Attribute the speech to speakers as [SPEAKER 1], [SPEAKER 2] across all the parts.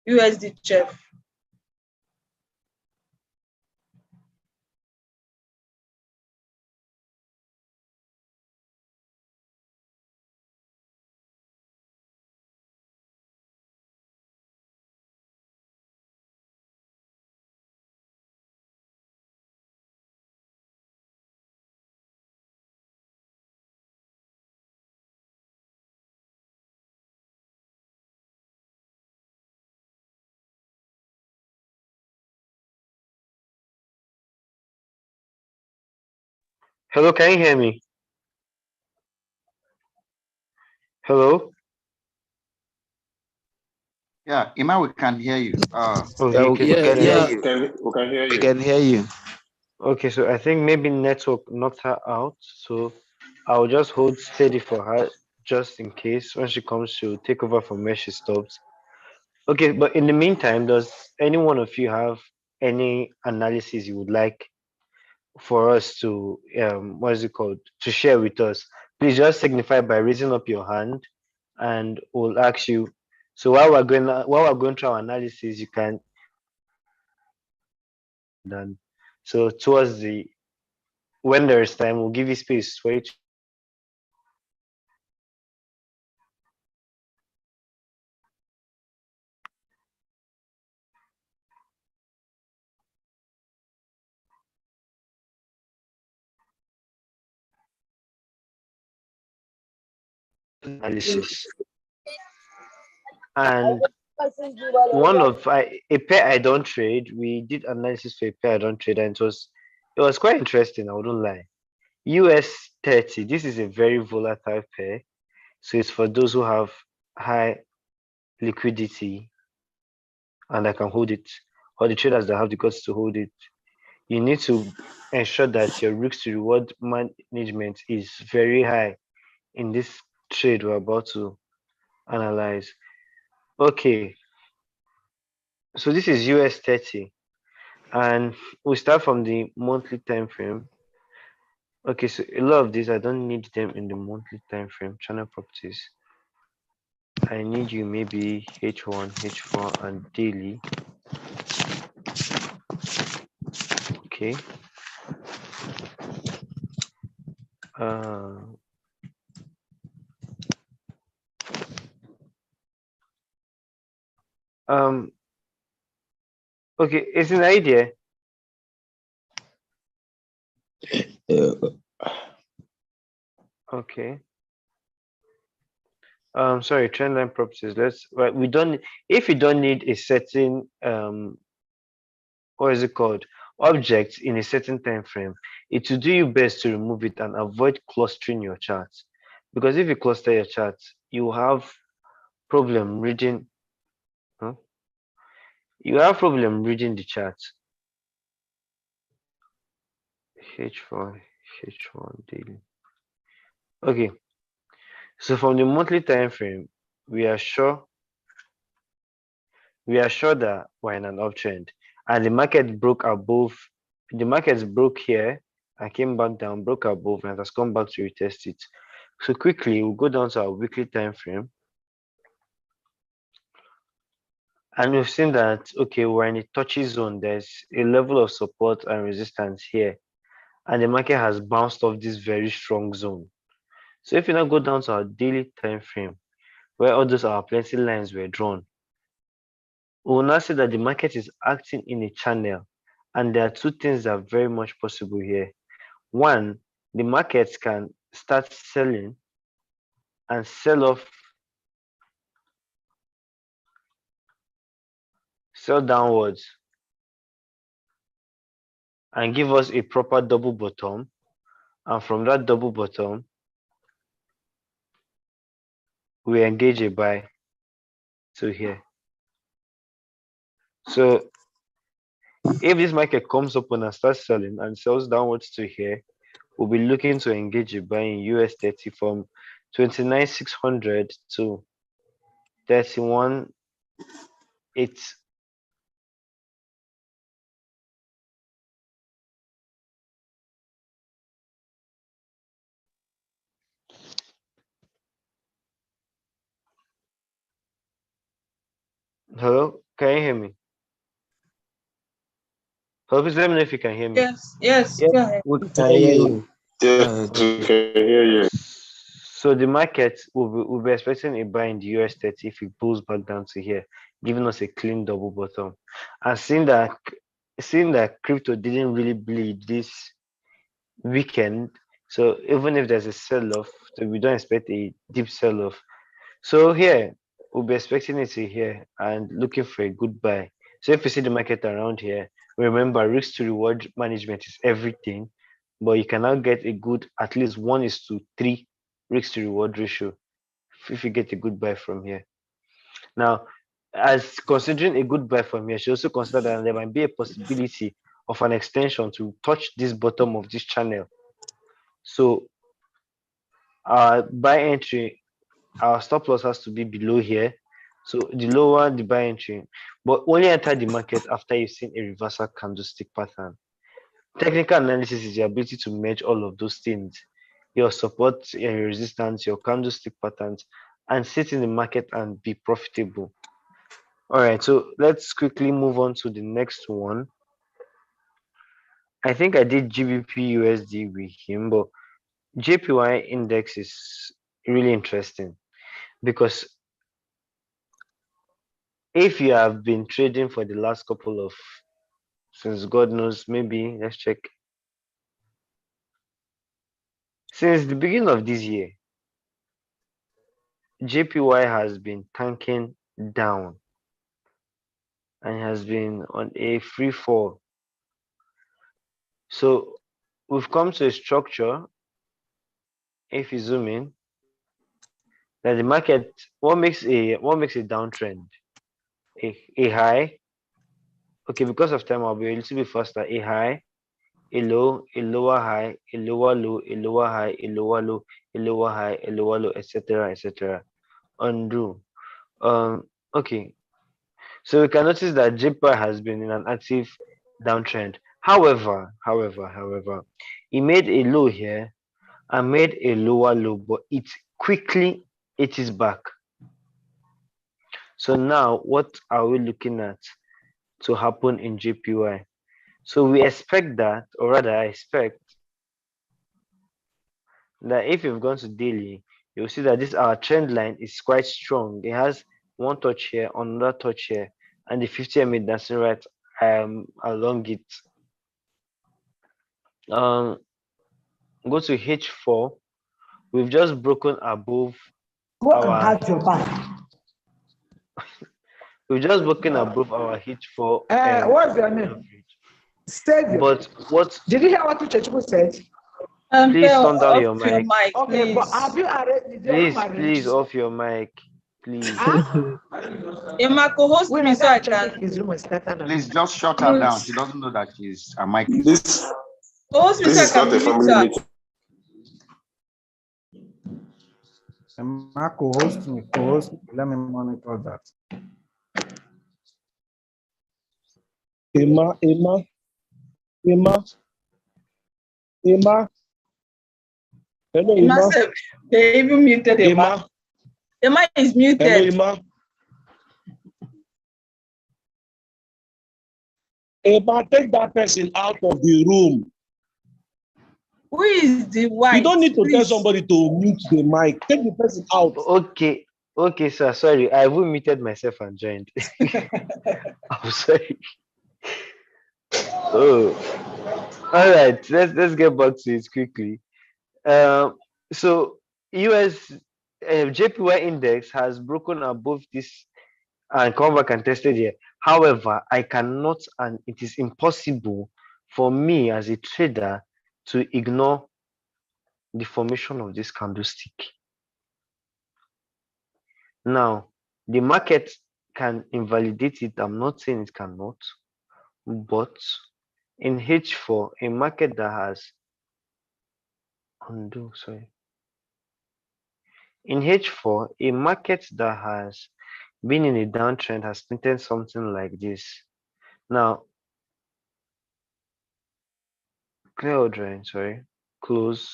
[SPEAKER 1] USD chef.
[SPEAKER 2] Hello, can you hear me? Hello?
[SPEAKER 3] Yeah, Ima, we can hear you.
[SPEAKER 2] Okay,
[SPEAKER 4] Yeah,
[SPEAKER 2] we can hear
[SPEAKER 4] yeah,
[SPEAKER 2] you.
[SPEAKER 5] We can hear
[SPEAKER 4] we
[SPEAKER 5] you.
[SPEAKER 4] can hear you.
[SPEAKER 2] Okay, so I think maybe network knocked her out. So I'll just hold steady for her just in case when she comes to take over from where she stopped. Okay, but in the meantime, does any one of you have any analysis you would like for us to what is it called to share with us? Please just signify by raising up your hand, and we'll ask you. So while we're going through our analysis, you can then so towards the when there is time, we'll give you space for it. Analysis. And one of a pair I don't trade, we did analysis for a pair I don't trade, and it was quite interesting. I wouldn't lie. US 30. This is a very volatile pair, so it's for those who have high liquidity and I can hold it, or the traders that have the guts to hold it. You need to ensure that your risk to reward management is very high in this trade we're about to analyze. Okay, so this is US 30, and we start from the monthly time frame. Okay, so a lot of these I don't need them in the monthly time frame. Channel properties. I need you maybe H1, H4, and daily. Okay. Uh, um. Okay, it's an idea.
[SPEAKER 4] Uh,
[SPEAKER 2] Okay. Sorry, trendline properties. Let's right. We don't. If you don't need a certain what is it called, object in a certain time frame, it will do you best to remove it and avoid clustering your charts. Because if you cluster your charts, you have problem reading. Huh? You have problem reading the charts. H4, H1 daily. Okay, so from the monthly time frame, we are sure we are sure that we're in an uptrend, and the market broke above. The market broke here and came back down, broke above, and has come back to retest it. So quickly, we'll go down to our weekly time frame, and we've seen that okay, we're in a touchy zone. There's a level of support and resistance here, and the market has bounced off this very strong zone. So if you now go down to our daily time frame, where all those our plenty lines were drawn, we will now see that the market is acting in a channel, and there are two things that are very much possible here. One, the markets can start selling and sell off, sell downwards, and give us a proper double bottom. And from that double bottom, we engage a buy to here. So if this market comes up and starts selling and sells downwards to here, we'll be looking to engage a buy in US 30 from 29,600 to 31 8. Hello, Can you hear me? Hello, please let me know if you can hear me.
[SPEAKER 1] Yes,
[SPEAKER 4] Yeah.
[SPEAKER 1] go ahead.
[SPEAKER 2] We
[SPEAKER 4] can hear you.
[SPEAKER 5] Yes, we
[SPEAKER 2] Okay.
[SPEAKER 5] can hear you.
[SPEAKER 2] So the market will be expecting a buy in the US 30 if it pulls back down to here, giving us a clean double bottom. And seeing that crypto didn't really bleed this weekend, so even if there's a sell-off, so we don't expect a deep sell-off. So here we'll be expecting it to here and looking for a good buy. So if you see the market around here, remember risk to reward management is everything, but you can now get a good at least 1:3 risk to reward ratio if you get a good buy from here. Now, as considering a good buy from here, she also consider that there might be a possibility of an extension to touch this bottom of this channel. So our buy entry, our stop loss has to be below here. So the lower the buy entry, but only enter the market after you've seen a reversal candlestick pattern. Technical analysis is the ability to merge all of those things, your support, your resistance, your candlestick patterns, and sit in the market and be profitable. All right, so let's quickly move on to the next one. I think I did GBP USD with him, but JPY index is really interesting because if you have been trading for the last couple of, since God knows, maybe let's check, since the beginning of this year, JPY has been tanking down and has been on a free fall. So we've come to a structure, if you zoom in, that the market, what makes a downtrend? A high. Okay, because of time, I'll be a little bit faster. A high, a low, a lower high, a lower low, a lower high, a lower low, a lower high, a lower low, etc., etc. Undo. Okay. So we can notice that JPY has been in an active downtrend. However, it made a low here and made a lower low, but it is back. So now what are we looking at to happen in JPY? So we expect that, or rather I expect that if you've gone to daily, you'll see that this our trend line is quite strong. It has one touch here, another touch here, and the 50 MA dancing right along it. Go to H4. We've just broken above our we've just broken above our H4.
[SPEAKER 6] What's your name? Savior.
[SPEAKER 2] But what?
[SPEAKER 6] Did you hear what Uchechukwu said?
[SPEAKER 2] Please turn down
[SPEAKER 1] off
[SPEAKER 2] your mic.
[SPEAKER 6] Okay,
[SPEAKER 1] please.
[SPEAKER 6] but have you arranged?
[SPEAKER 2] Please off your mic, please.
[SPEAKER 1] Emma, co-host
[SPEAKER 6] When
[SPEAKER 1] me
[SPEAKER 6] I
[SPEAKER 1] so I
[SPEAKER 6] check
[SPEAKER 1] can.
[SPEAKER 6] his room is better now.
[SPEAKER 3] Please just shut her down. She doesn't know that she's a mic.
[SPEAKER 5] This
[SPEAKER 1] Co-host me
[SPEAKER 5] this
[SPEAKER 1] so I
[SPEAKER 5] is
[SPEAKER 1] can
[SPEAKER 5] not a
[SPEAKER 1] mute
[SPEAKER 5] family
[SPEAKER 1] her.
[SPEAKER 5] meeting.
[SPEAKER 7] Emma co-host me, co-host me. Let me monitor that.
[SPEAKER 4] Emma. Hello,
[SPEAKER 1] Emma
[SPEAKER 4] Emma.
[SPEAKER 1] said they even muted Emma. Emma is muted.
[SPEAKER 4] Hello, Emma. Emma, take that person out of the room.
[SPEAKER 1] Who is the white?
[SPEAKER 4] You don't need to tell
[SPEAKER 1] Please.
[SPEAKER 4] somebody to mute the mic. Take the person out.
[SPEAKER 2] Okay, sir. Sorry, I have muted myself and joined. I'm sorry. Oh, all right. Let's get back to it quickly. So US JPY index has broken above this and come back and tested here. However, I cannot, and it is impossible for me as a trader to ignore the formation of this candlestick. Now, the market can invalidate it. I'm not saying it cannot, but in H4, a market that has in H4, a market that has been in a downtrend has printed something like this. Now, clear out drawing, sorry, close.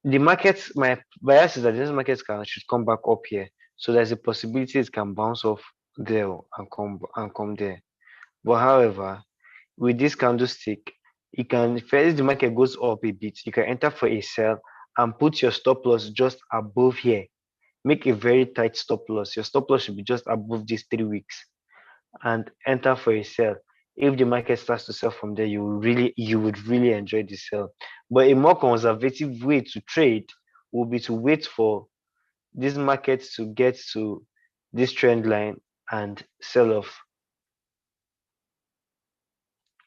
[SPEAKER 2] the markets, my bias is that this market should come back up here. So there's a possibility it can bounce off there and come there. But however, with this candlestick, you can first the market goes up a bit, you can enter for a sell and put your stop loss just above here. Make a very tight stop loss. Your stop loss should be just above these 3 weeks and enter for a sell. If the market starts to sell from there, you would really enjoy the sell. But a more conservative way to trade will be to wait for this market to get to this trend line and sell off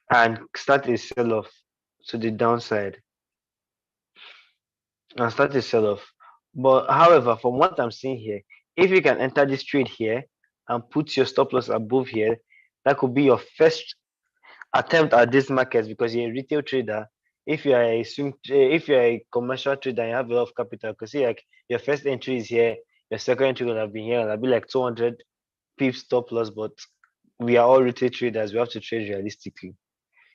[SPEAKER 2] and start a sell off to the downside and start a sell off. But however, from what I'm seeing here, if you can enter this trade here and put your stop loss above here, that could be your first attempt at this market because you're a retail trader. If you are if you're a commercial trader and you have a lot of capital, because see, like your first entry is here, your second entry will have been here, it'll be like 200 pips stop loss, but we are all retail traders, we have to trade realistically.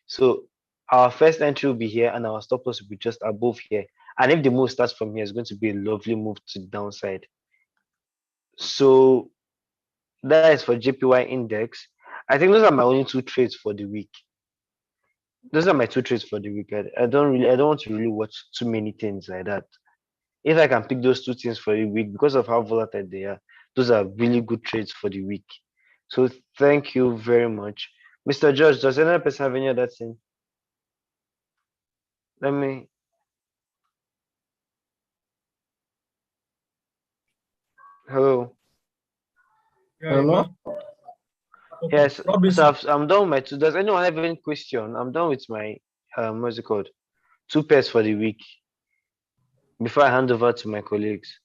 [SPEAKER 2] So our first entry will be here and our stop loss will be just above here. And if the move starts from here, it's going to be a lovely move to the downside. So that is for JPY index. I think those are my only 2 trades for the week. Those are my 2 trades for the week. I don't want to really watch too many things like that. If I can pick those 2 things for the week because of how volatile they are, those are really good trades for the week. So thank you very much. Mr. George, does another person have any other thing? Let me. Hello.
[SPEAKER 4] Hello?
[SPEAKER 2] Yes, so I'm done with my 2. Does anyone have any question? I'm done with my what's it called? 2 pairs for the week. Before I hand over to my colleagues.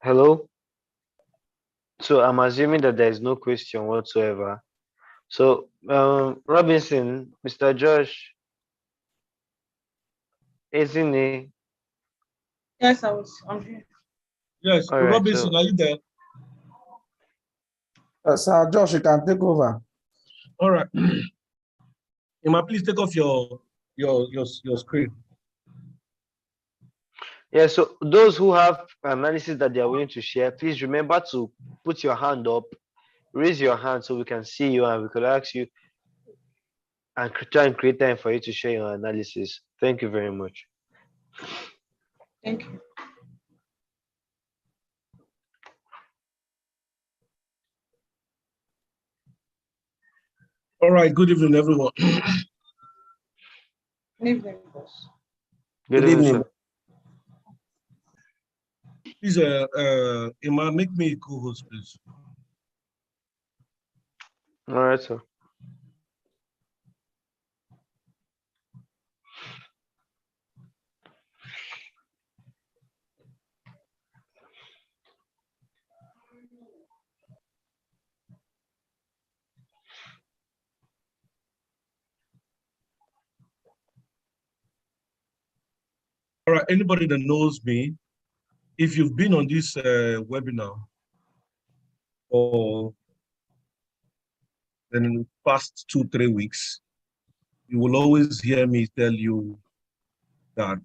[SPEAKER 2] Hello? So I'm assuming that there is no question whatsoever. So Robinson, Mr. Josh, isn't he?
[SPEAKER 1] Yes, I'm here.
[SPEAKER 4] Yes,
[SPEAKER 2] All right,
[SPEAKER 4] Robinson,
[SPEAKER 2] so-
[SPEAKER 4] are you there?
[SPEAKER 7] Sir Josh, you can take over.
[SPEAKER 4] All right. Emma, please take off your screen.
[SPEAKER 2] Yeah, so those who have analysis that they are willing to share, please remember to put your hand up, raise your hand so we can see you and we could ask you and try and create time for you to share your analysis. Thank you very much.
[SPEAKER 1] Thank you.
[SPEAKER 4] All right, good evening, everyone.
[SPEAKER 1] Good evening, boss.
[SPEAKER 2] Good evening.
[SPEAKER 4] Please, Emma, make me a co-host, please.
[SPEAKER 2] All right, sir.
[SPEAKER 4] All right, anybody that knows me, if you've been on this webinar for the past 2-3 weeks, you will always hear me tell you that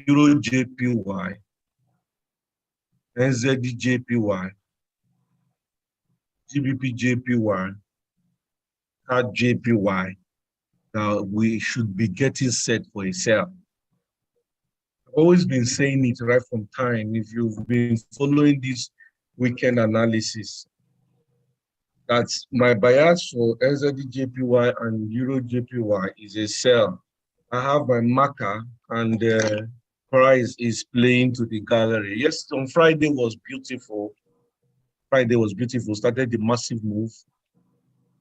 [SPEAKER 4] Euro JPY, NZD JPY, GBP JPY, CAD JPY, that we should be getting set for a sell. I've always been saying it right from time. If you've been following this weekend analysis, that's my bias for NZD JPY and Euro JPY is a sell. I have my marker and the price is playing to the gallery. Yes, on Friday was beautiful. Friday was beautiful, started the massive move.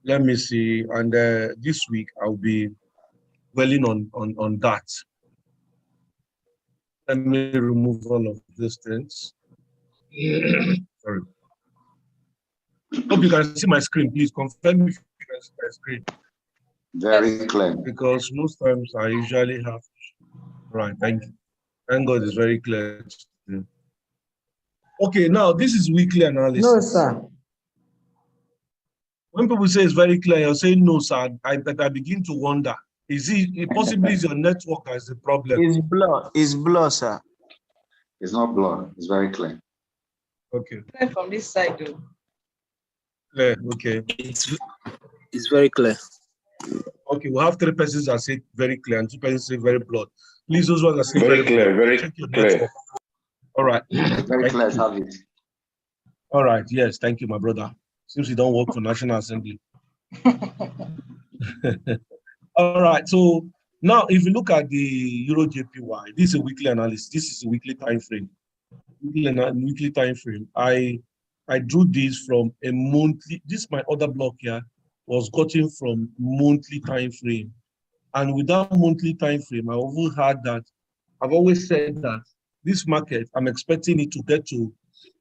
[SPEAKER 4] Let me see, and this week I'll be dwelling on that. Let me remove all of these things. Sorry. Hope you can see my screen. Please confirm if you can see my screen.
[SPEAKER 3] Very clear.
[SPEAKER 4] Because most times I usually have. Right, thank you. Thank God it's very clear. Okay, now this is weekly analysis.
[SPEAKER 6] No, sir.
[SPEAKER 4] When people say it's very clear, you're saying no, sir. I begin to wonder. Is it possibly is your network that is the problem?
[SPEAKER 5] It's blur. It's blur, sir.
[SPEAKER 3] It's not blur. It's very clear.
[SPEAKER 4] Okay.
[SPEAKER 1] From this side, though.
[SPEAKER 4] Clear. Okay.
[SPEAKER 5] It's very clear.
[SPEAKER 4] Okay, we'll have 3 persons that say very clear and 2 persons say very blurred. Please, those ones that say
[SPEAKER 8] Very clear, very
[SPEAKER 4] check your
[SPEAKER 8] clear.
[SPEAKER 4] network. All right.
[SPEAKER 3] Very clear, have it.
[SPEAKER 4] All right. Yes, thank you, my brother. Seems you don't work for National Assembly. All right. So now, if you look at the Euro JPY, this is a weekly analysis. This is a weekly time frame. Weekly time frame. I drew this from a monthly. This my other block here was gotten from monthly time frame, and with that monthly time frame, I also had that. I've always said that this market, I'm expecting it to get to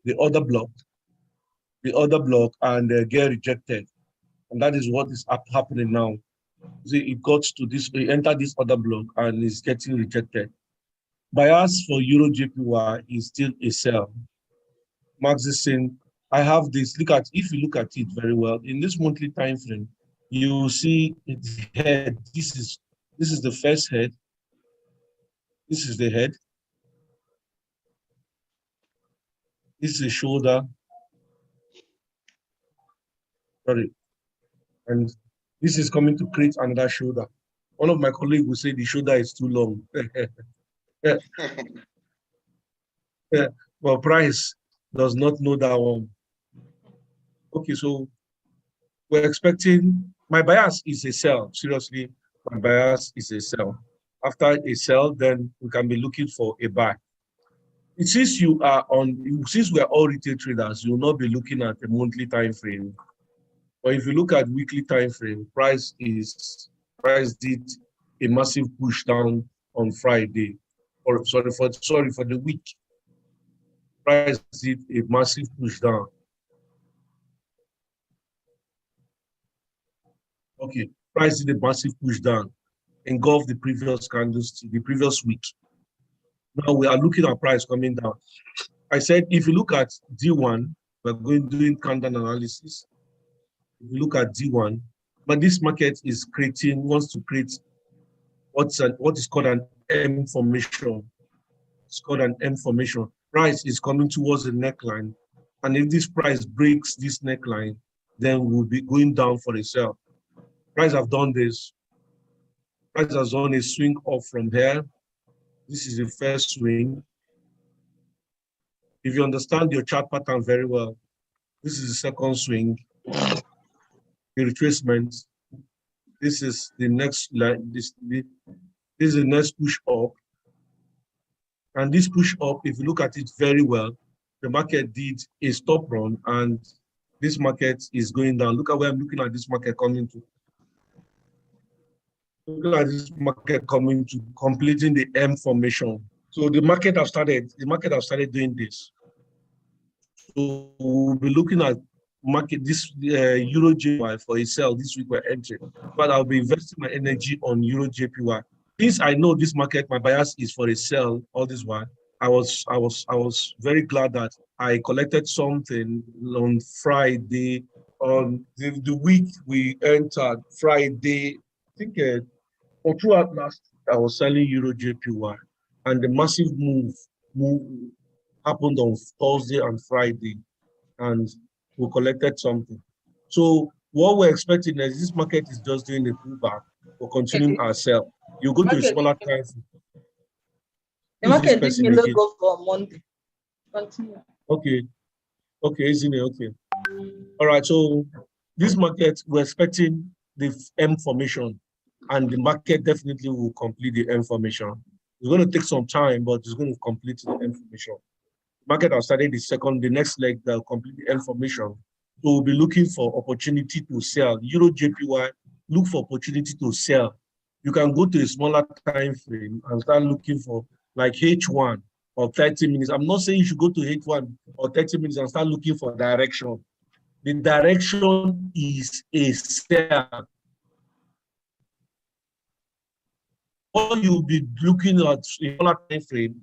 [SPEAKER 4] the other block, and get rejected, and that is what is happening now. See, it got to this, it entered this other block and is getting rejected. Bias for Euro JPY is still a sell. Max is saying, I have this. Look at, if you look at it very well in this monthly time frame, you see its head. This is the first head. This is the head. This is the shoulder. Sorry, and this is coming to create another shoulder. One of my colleagues will say the shoulder is too long. Yeah. Well, Price does not know that one. Okay, so we're expecting, my bias is a sell. Seriously, my bias is a sell. After a sell, then we can be looking for a buy. Since we are all retail traders, you will not be looking at a monthly time frame. But if you look at weekly time frame, price did a massive push down on Friday, or sorry for the week. Price did a massive push down. Okay, price did a massive push down, engulfed the previous candles, the previous week. Now we are looking at price coming down. I said if you look at D1, we're doing candle analysis. If you look at D1, but this market is wants to create what is called an M formation. It's called an M formation. Price is coming towards the neckline, and if this price breaks this neckline, then we'll be going down for a sell. Price have done this. Price has done a swing up from here. This is the first swing. If you understand your chart pattern very well, this is the second swing. The retracement. This is the next line. This is the next push up. And this push up, if you look at it very well, the market did a stop run, and this market is going down. Look at where I'm looking at this market coming to. Look at this market coming to completing the M formation. So the market have started doing this. So we'll be looking at market this Euro JPY for a sell this week we're entering, but I'll be investing my energy on Euro JPY. Since I know this market, my bias is for a sell all this while. I was very glad that I collected something on Friday. On the week we entered Friday, I think or throughout last, I was selling Euro JPY, and the massive move happened on Thursday and Friday, and we collected something. So what we're expecting is this market is just doing a pullback. We're continuing our sell. You go to a smaller time.
[SPEAKER 1] The market gives me logo for Monday. Continue.
[SPEAKER 4] Okay, isn't it? Okay. All right, so this market, we're expecting the M formation, and the market definitely will complete the M formation. It's going to take some time, but it's going to complete the M formation. Market has started the next leg that will complete the M formation. So we'll be looking for opportunity to sell. Euro JPY, look for opportunity to sell. You can go to a smaller time frame and start looking for like H1 or 30 minutes. I'm not saying you should go to H1 or 30 minutes and start looking for direction. The direction is a sell. What you'll be looking at in a time frame,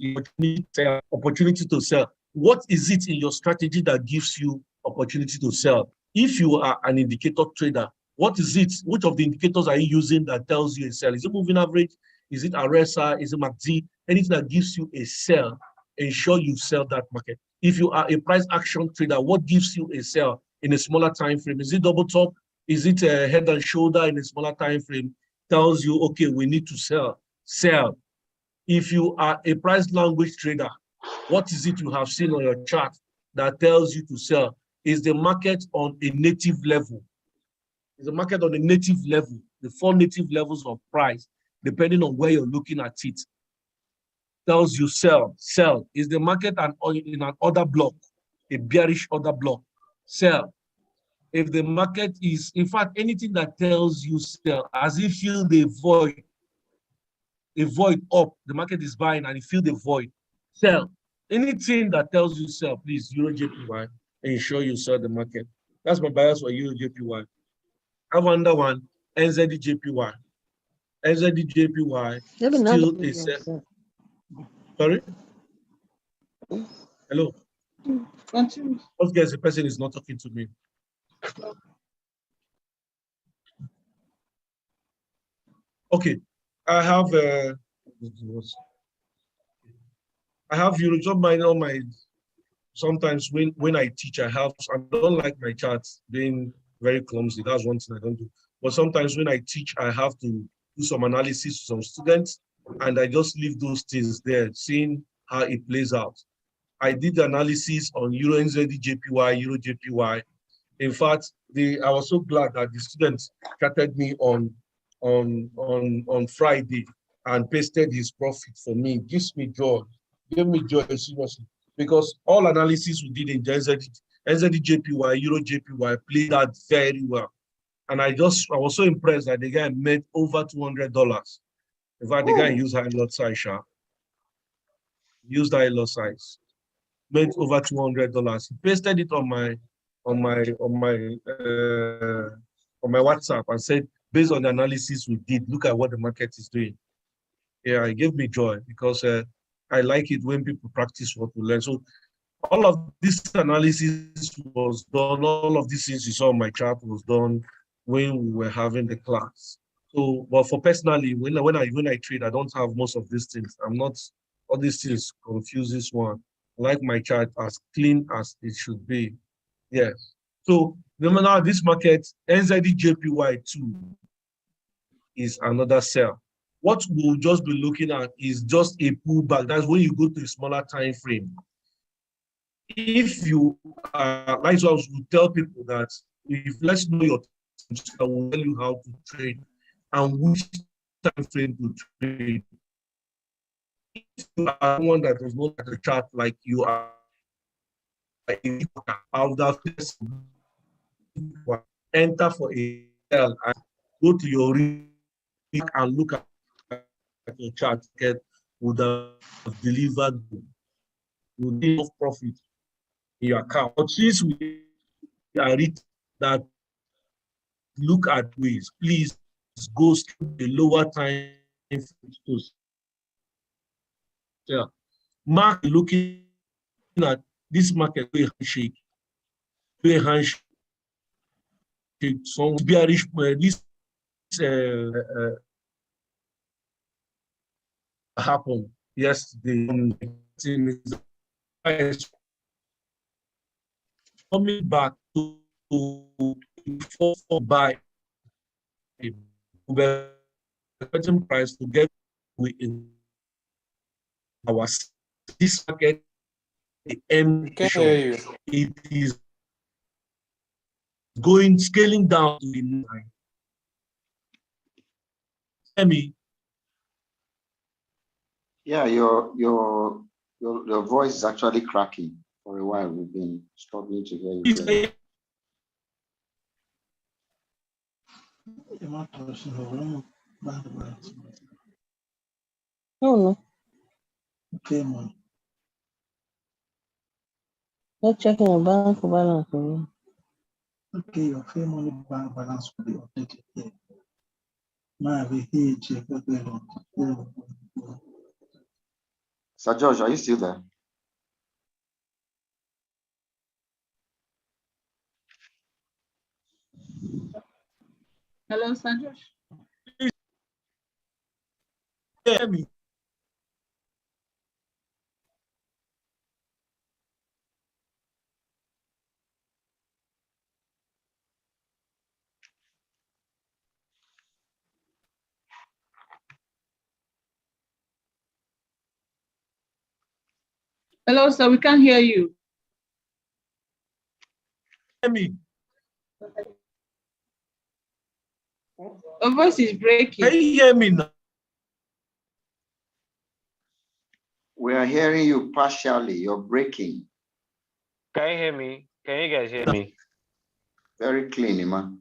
[SPEAKER 4] opportunity to sell. What is it in your strategy that gives you opportunity to sell? If you are an indicator trader, what is it? Which of the indicators are you using that tells you a sell? Is it moving average? Is it RSI? Is it MACD? Anything that gives you a sell, ensure you sell that market. If you are a price action trader, what gives you a sell in a smaller time frame? Is it double top? Is it a head and shoulder in a smaller time frame? Tells you, okay, we need to sell. Sell. If you are a price language trader, what is it you have seen on your chart that tells you to sell? Is the market on a native level? Is the market on a native level? The 4 native levels of price, depending on where you're looking at it, tells you sell. Sell. Is the market in an order block, a bearish order block? Sell. If the market is, in fact, anything that tells you sell, as if you feel the void, a void up, the market is buying and you feel the void, sell. Anything that tells you sell, please, Euro JPY, ensure you sell the market. That's my bias for Euro JPY. I have another one, NZD JPY. NZD JPY still is sell. Sorry? Hello?
[SPEAKER 1] Continue.
[SPEAKER 4] What guess the person is not talking to me? Okay, I have Euro on my. Sometimes when I teach, I don't like my charts being very clumsy. That's one thing I don't do. But sometimes when I teach, I have to do some analysis to some students, and I just leave those things there, seeing how it plays out. I did the analysis on Euro NZD JPY, Euro JPY. In fact, I was so glad that the students chatted me on Friday and pasted his profit for me. It gives me joy. Gave me joy, seriously. Because all analysis we did in NZD JPY, Euro JPY played out very well. And I was so impressed that the guy made over $200. In fact, the guy used high lot size, used high lot size, made over $200. He pasted it on my WhatsApp and said, based on the analysis we did, look at what the market is doing. Yeah, it gave me joy because I like it when people practice what we learn. So all of this analysis was done, all of these things you saw on my chart was done when we were having the class. So, but for personally, when I trade, I don't have most of these things. I'm not, all these things confuses one. I like my chart as clean as it should be. Yes. So remember now this market, NZD JPY2 is another sell. What we'll just be looking at is just a pullback. That's when you go to a smaller time frame. If you like I will tell people that if let's know your time, I will tell you how to trade and which time frame to trade. If you are someone that does not like the chart like you are, I would have enter for a sell and go to your and look at your chart. Would have delivered enough profit in your account. But since we are that look at ways, please go to the lower time to sell. Mark looking at this market handshake, some bearish this happened yesterday. Coming back to buy a certain price to get in our this market, the end it is scaling down to the 9. Hear me?
[SPEAKER 3] Yeah, your voice is actually cracking. For a while, we've been struggling to hear you.
[SPEAKER 1] Oh no.
[SPEAKER 8] Okay, man.
[SPEAKER 1] Not checking your bank balance.
[SPEAKER 8] Okay, your free money bank balance will be updated here. My check.
[SPEAKER 3] Sir George, are you still there?
[SPEAKER 1] Hello, Sir Josh.
[SPEAKER 4] Hear me?
[SPEAKER 1] Hello, sir. We can't hear you.
[SPEAKER 4] Hear me?
[SPEAKER 1] Your voice is breaking.
[SPEAKER 4] Can you hear me now?
[SPEAKER 3] We are hearing you partially. You're breaking.
[SPEAKER 2] Can you hear me? Can you guys hear me?
[SPEAKER 3] Very clean, Ima.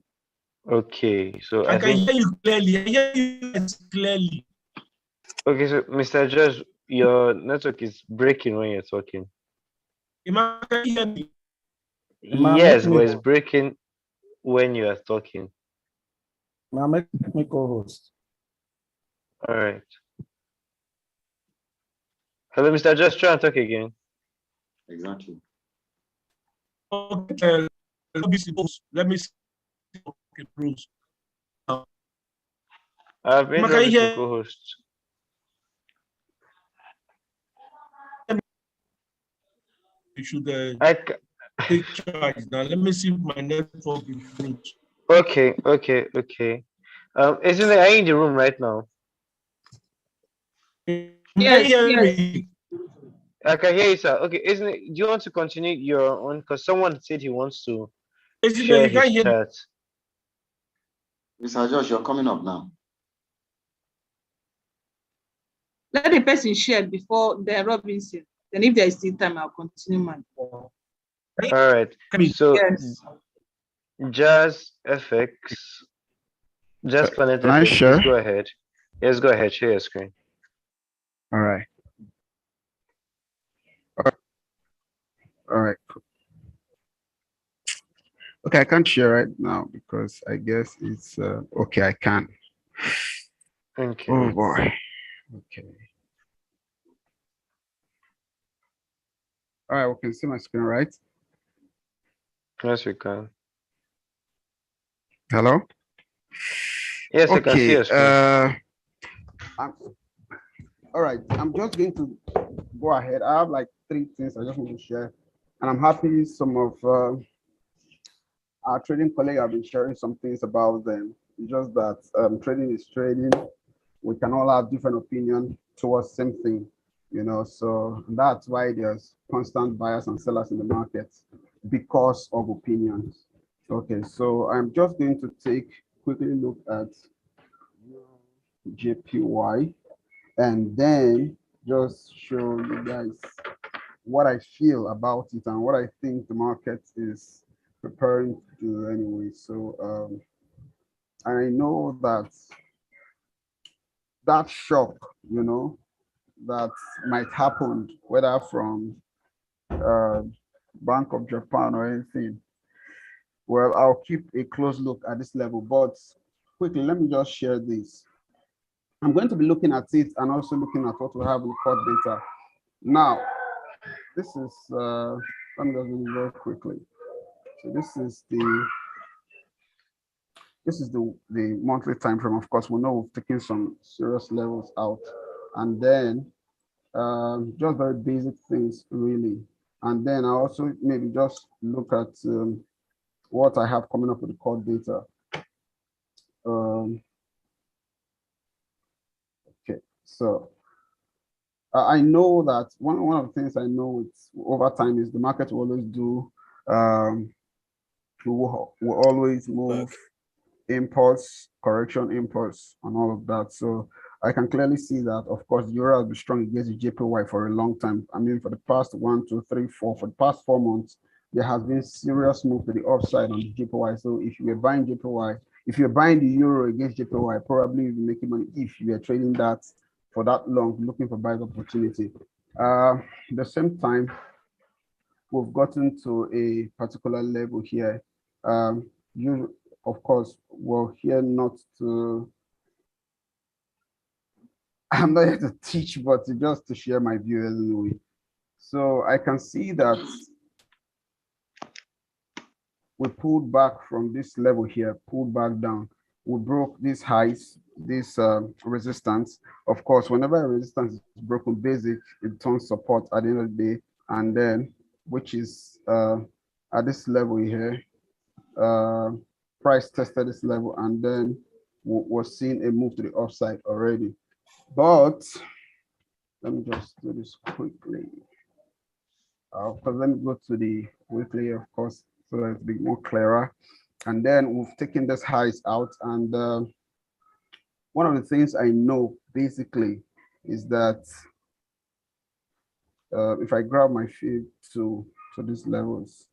[SPEAKER 2] Okay, so
[SPEAKER 4] I
[SPEAKER 2] I
[SPEAKER 4] can
[SPEAKER 2] think
[SPEAKER 4] hear you clearly. I hear you guys clearly.
[SPEAKER 2] okay, so Mr. Josh, your network is breaking when you're talking.
[SPEAKER 4] Ima, can you hear me?
[SPEAKER 2] Yes, but it's breaking when you are talking.
[SPEAKER 7] Now make me co-host.
[SPEAKER 2] All right. Hello, Mr. Josh, try and talk again.
[SPEAKER 3] Exactly.
[SPEAKER 4] Okay, let me see. Okay, Bruce.
[SPEAKER 2] I've made
[SPEAKER 4] Can you
[SPEAKER 2] Robbie to
[SPEAKER 4] hear-
[SPEAKER 2] co-host.
[SPEAKER 4] You should
[SPEAKER 2] I ca-
[SPEAKER 4] take charge now. Let me see if my network improves.
[SPEAKER 2] okay. Isn't it? Are you in the room right now?
[SPEAKER 4] Can
[SPEAKER 1] Yes,
[SPEAKER 4] you hear
[SPEAKER 1] yes.
[SPEAKER 4] me?
[SPEAKER 2] I can hear you, sir. Okay, isn't it? Do you want to continue your own? Because someone said he wants to
[SPEAKER 4] Isn't
[SPEAKER 2] share
[SPEAKER 4] it? You
[SPEAKER 2] his
[SPEAKER 4] can't hear me.
[SPEAKER 2] chat.
[SPEAKER 3] Mr. Josh, you're coming up now.
[SPEAKER 1] Let the person share before the Robinson. Then if there is still time, I'll continue mine.
[SPEAKER 2] All right. So
[SPEAKER 1] Yes.
[SPEAKER 2] Jazz FX, Jazz Planet
[SPEAKER 9] Can I
[SPEAKER 2] FX,
[SPEAKER 9] share?
[SPEAKER 2] please go ahead. Yes, go ahead. Share your screen.
[SPEAKER 9] All right. All right. Cool. Okay, I can't share right now because I guess it's okay. I can.
[SPEAKER 2] Okay.
[SPEAKER 9] Oh boy. Okay. All right. We can see my screen, right?
[SPEAKER 2] Yes, we can.
[SPEAKER 9] Hello.
[SPEAKER 2] Yes, I can see
[SPEAKER 9] Okay.
[SPEAKER 2] your screen.
[SPEAKER 9] All right. I'm just going to go ahead. I have like 3 things I just want to share, and I'm happy some of our trading colleagues have been sharing some things about them. It's just that trading is trading. We can all have different opinion towards same thing, you know. So that's why there's constant buyers and sellers in the market because of opinions. Okay, so I'm just going to quickly look at JPY and then just show you guys what I feel about it and what I think the market is preparing to do anyway. So I know that shock, you know, that might happen, whether from Bank of Japan or anything. Well, I'll keep a close look at this level, but quickly, let me just share this. I'm going to be looking at it and also looking at what we have in court data. Now, this is, let me just do it very quickly. So this is the monthly time frame. Of course, we know we've taken some serious levels out, and then just very basic things really. And then I also maybe just look at what I have coming up with the core data. Okay, so I know that one of the things I know it's over time is the market will always do, will always move impulse, correction, impulse, and all of that. So I can clearly see that, of course, the euro has been strong against the JPY for a long time. I mean, for the past 1, 2, 3, 4, for the past 4 months, there has been serious move to the upside on the JPY. So if you were buying JPY, if you're buying the euro against JPY, probably you'll be making money if you are trading that for that long, looking for buy opportunity. At the same time, we've gotten to a particular level here. You, of course, we're here not to, I'm not here to teach, but just to share my view anyway. So I can see that we pulled back from this level here, pulled back down. we broke these highs, this resistance. Of course, whenever a resistance is broken, basic, it turns support at the end of the day, and then which is at this level here, price tested this level, and then we're seeing a move to the upside already. But let me just do this quickly. Because let me go to the weekly, of course, so that it's a bit more clearer. And then we've taken this highs out, and one of the things I know basically is that if I grab my feed to these levels.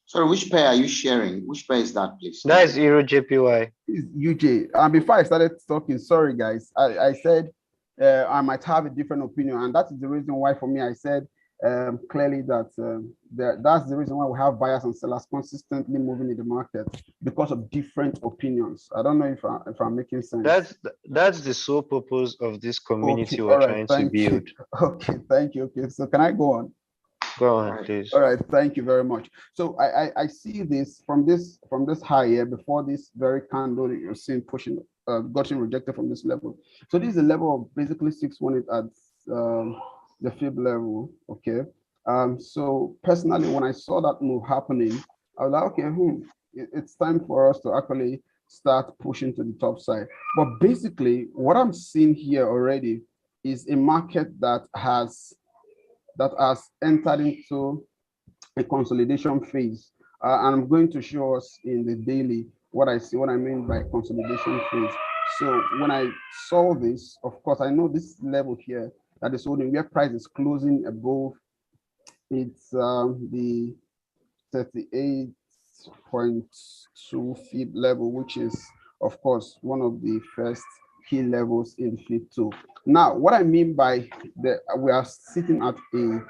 [SPEAKER 3] Sorry, which pair are you sharing? Which pair is that, please?
[SPEAKER 2] That is Euro JPY.
[SPEAKER 9] Is UJ. And before I started talking, sorry guys, I said I might have a different opinion, and that is the reason why for me I said clearly that that's the reason why we have buyers and sellers consistently moving in the market, because of different opinions. I don't know if I'm making sense.
[SPEAKER 2] That's the sole purpose of this community
[SPEAKER 9] Okay,
[SPEAKER 2] we're
[SPEAKER 9] all right,
[SPEAKER 2] trying to
[SPEAKER 9] thank you.
[SPEAKER 2] build.
[SPEAKER 9] Okay, thank you. Okay, so can I go on?
[SPEAKER 2] Go on, please.
[SPEAKER 9] All right, thank you very much. So I see this from this high here before this very candle that you're seeing pushing getting rejected from this level. So this is a level of basically 618 at the fib level. Okay. So personally, when I saw that move happening, I was like, okay, it's time for us to actually start pushing to the top side. But basically, what I'm seeing here already is a market that has entered into a consolidation phase. And I'm going to show us in the daily what I mean by consolidation phase. So when I saw this, of course, I know this level here that is holding where price is closing above, it's the 38.2 fib level, which is, of course, one of the first key levels in fib 2. Now, what I mean by we are sitting at a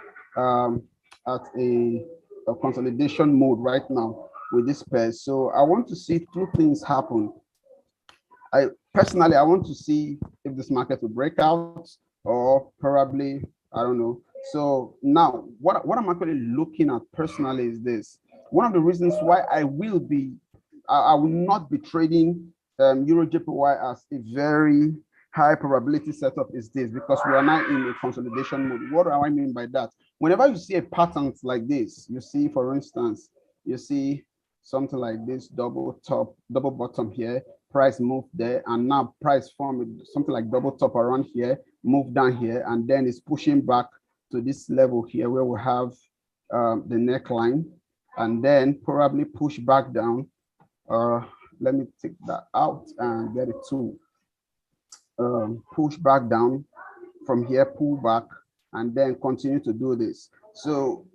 [SPEAKER 9] consolidation mode right now with this pair. So I want to see two things happen. I want to see if this market will break out, or probably, I don't know. So now what I'm actually looking at personally is this. One of the reasons why I will not be trading Euro JPY as a very high probability setup is this, because we are now in a consolidation mode. What do I mean by that? Whenever you see a pattern like this, you see, for instance, you see something like this, double top, double bottom here, price move there, and now price form something like double top around here, move down here, and then it's pushing back to this level here where we have the neckline, and then probably push back down. Let me take that out and get it to push back down from here, pull back, and then continue to do this. So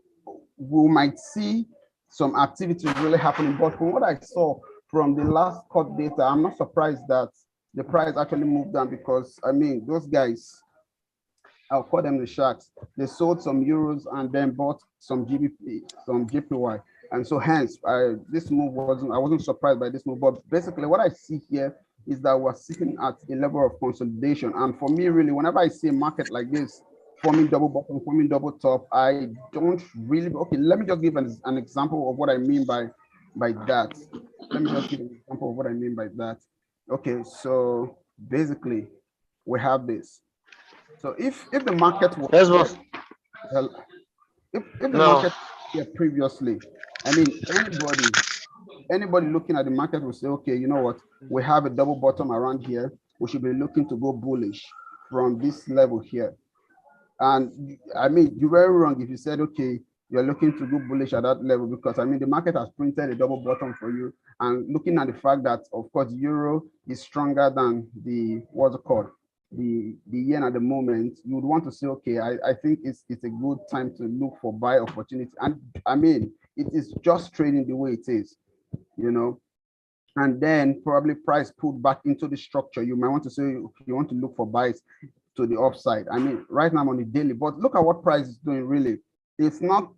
[SPEAKER 9] we might see some activity really happening, but from what I saw from the last cut data, I'm not surprised that the price actually moved down, because I mean, those guys, I'll call them the sharks, they sold some euros and then bought some GBP, some JPY. And so hence, this move I wasn't surprised by this move. But basically what I see here is that we're sitting at a level of consolidation. And for me, really, whenever I see a market like this, forming double bottom, forming double top, I don't really, okay, let me just give an example of what I mean by that. Let me just give an example of what I mean by that. Okay, so basically, we have this. So if the market was if the market here previously, I mean, anybody looking at the market will say, okay, you know what, we have a double bottom around here, we should be looking to go bullish from this level here. And I mean, you were wrong if you said, okay, you're looking to go bullish at that level, because I mean, the market has printed a double bottom for you. And looking at the fact that, of course, euro is stronger than the, what's it called, the yen at the moment, you would want to say, okay, I think it's a good time to look for buy opportunity. And I mean, it is just trading the way it is, you know. And then probably price pulled back into the structure. You might want to say you want to look for buys to the upside. I mean, right now I'm on the daily, but look at what price is doing really. It's not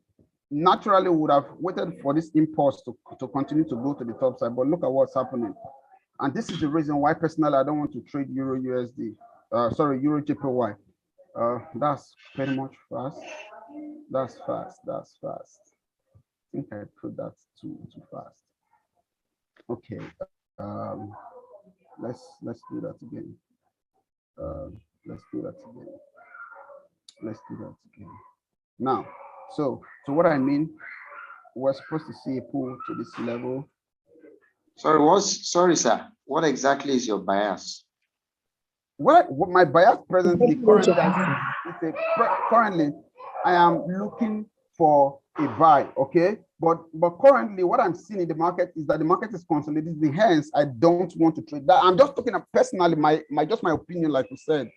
[SPEAKER 9] naturally would have waited for this impulse to continue to go to the top side, but look at what's happening. And this is the reason why personally I don't want to trade Euro USD. Euro JPY. That's pretty much fast. That's fast. I think I put that too fast. Okay. let's do that again. Let's do that again. Let's do that again. Now, so what I mean, we're supposed to see a pull to this level.
[SPEAKER 3] Sorry, sir. What exactly is your bias?
[SPEAKER 9] What my bias presently currently I am looking for a buy, okay? But currently what I'm seeing in the market is that the market is consolidating, hence I don't want to trade that. I'm just talking about personally, my opinion, like you said,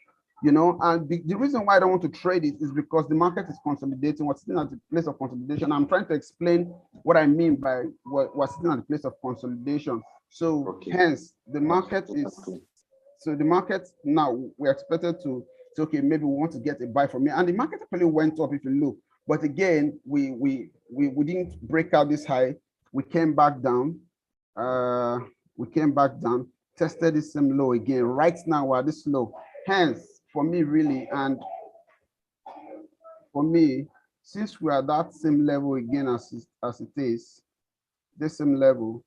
[SPEAKER 9] you know, and the reason why I don't want to trade it is because the market is consolidating. What's sitting at the place of consolidation. I'm trying to explain what I mean by what's sitting at the place of consolidation. So okay. Hence the market is, so the market now we're expected to say, okay, maybe we want to get a buy from me. And the market actually went up if you look. But again, we didn't break out this high. We came back down. Tested this same low again. Right now we're at this low. Hence, for me, really, and for me, since we are at that same level again as it is, this same level,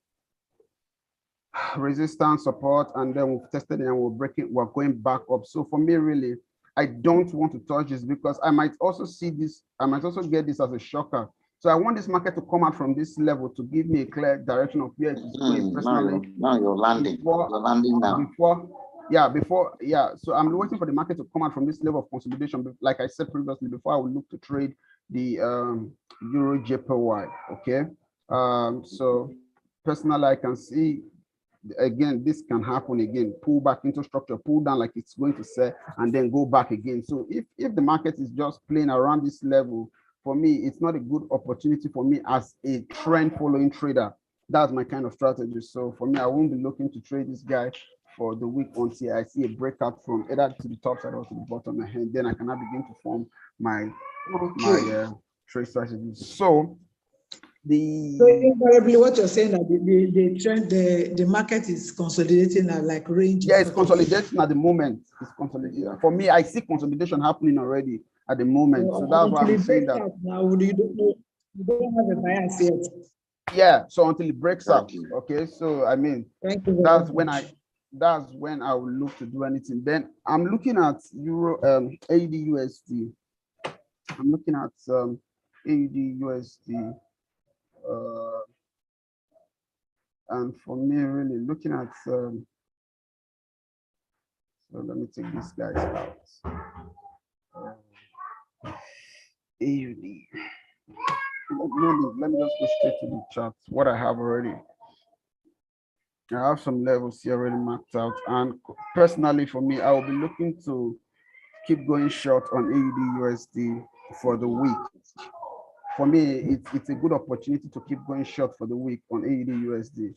[SPEAKER 9] resistance, support, and then we've tested it and we're going back up. So for me, really, I don't want to touch this because I might also see this, I might also get this as a shocker. So I want this market to come out from this level to give me a clear direction of where it is going personally.
[SPEAKER 3] Now you're landing. You're landing now.
[SPEAKER 9] So I'm waiting for the market to come out from this level of consolidation. Like I said previously, before I will look to trade the Euro JPY. Okay. So personally, I can see again, this can happen again, pull back into structure, pull down like it's going to sell, and then go back again. So if the market is just playing around this level, for me, it's not a good opportunity for me as a trend following trader. That's my kind of strategy. So for me, I won't be looking to trade this guy for the week until I see a breakout from either to the top side or to the bottom, and then I cannot begin to form my trade strategy. So
[SPEAKER 6] invariably, what you're saying that the trend, the market is consolidating at like range.
[SPEAKER 9] Yeah, it's consolidating at the moment. It's consolidating. For me, I see consolidation happening already at the moment. So that's why I'm saying that.
[SPEAKER 6] Now, you don't have a bias yet.
[SPEAKER 9] Yeah, so until it breaks out. Okay, so I mean, that's when I will look to do anything. Then I'm looking at Euro AUD USD. I'm looking at AUD USD. And for me, really looking at so let me take these guys out. AUD. Let me just go straight to the chart. What I have already. I have some levels here already marked out, and personally for me, I will be looking to keep going short on AUD USD for the week. For me, it's a good opportunity to keep going short for the week on AUD USD.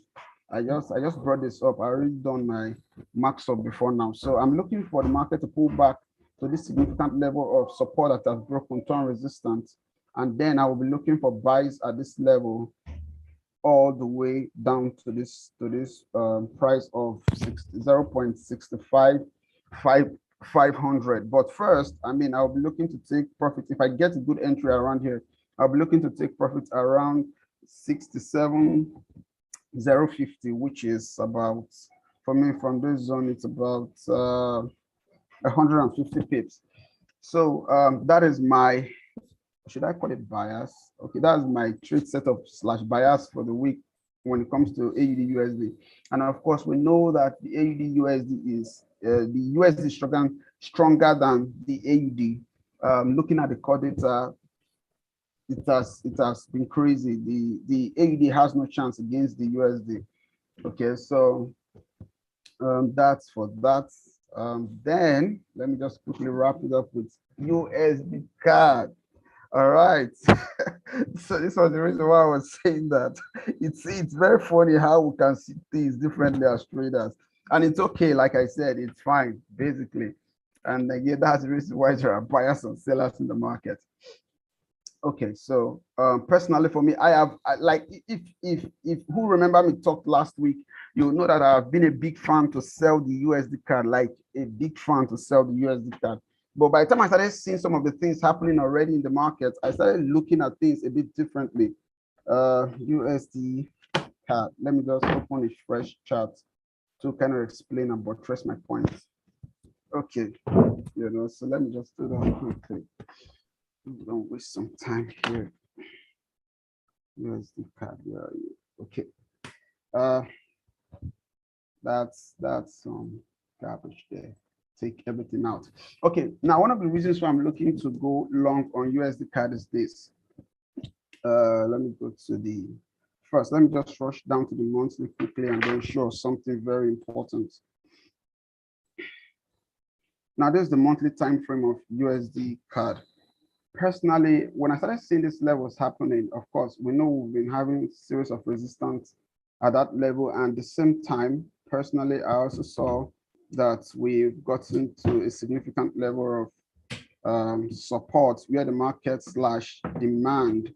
[SPEAKER 9] I just brought this up. I already done my marks up before now. So I'm looking for the market to pull back to this significant level of support that has broken, turn resistance. And then I will be looking for buys at this level all the way down to this price of 0.65500. But first, I mean, I'll be looking to take profit. If I get a good entry around here, I'll be looking to take profits around 67,050, which is about, for me, from this zone, it's about 150 pips. So that is my, should I call it bias? Okay, that's my trade setup / bias for the week when it comes to AUD USD. And of course, we know that the AUD USD is, the USD is stronger than the AUD. Looking at the core data, it has been crazy. The AUD has no chance against the USD. Okay, so that's for that. Then let me just quickly wrap it up with USD CAD. All right. So this was the reason why I was saying that. It's very funny how we can see things differently as traders, and it's okay. Like I said, it's fine basically. And again, that's the reason why there are buyers and sellers in the market. Okay, so personally for me, if who remember me talked last week, you know that I've been a big fan to sell the USD CAD, like a big fan to sell the USD CAD. But by the time I started seeing some of the things happening already in the market, I started looking at things a bit differently. USD CAD. Let me just open a fresh chart. to kind of explain and buttress my point. Okay, so let me just do that quickly. Don't waste some time here. USD card, where are you? Okay. That's some garbage there. Take everything out. Okay, now one of the reasons why I'm looking to go long on USD card is this. Let me go to the first. Let me just rush down to the monthly quickly and then show something very important. Now, this is the monthly time frame of USD card. Personally, when I started seeing these levels happening, of course, we know we've been having series of resistance at that level, and at the same time, personally, I also saw that we've gotten to a significant level of support where the market slash demand,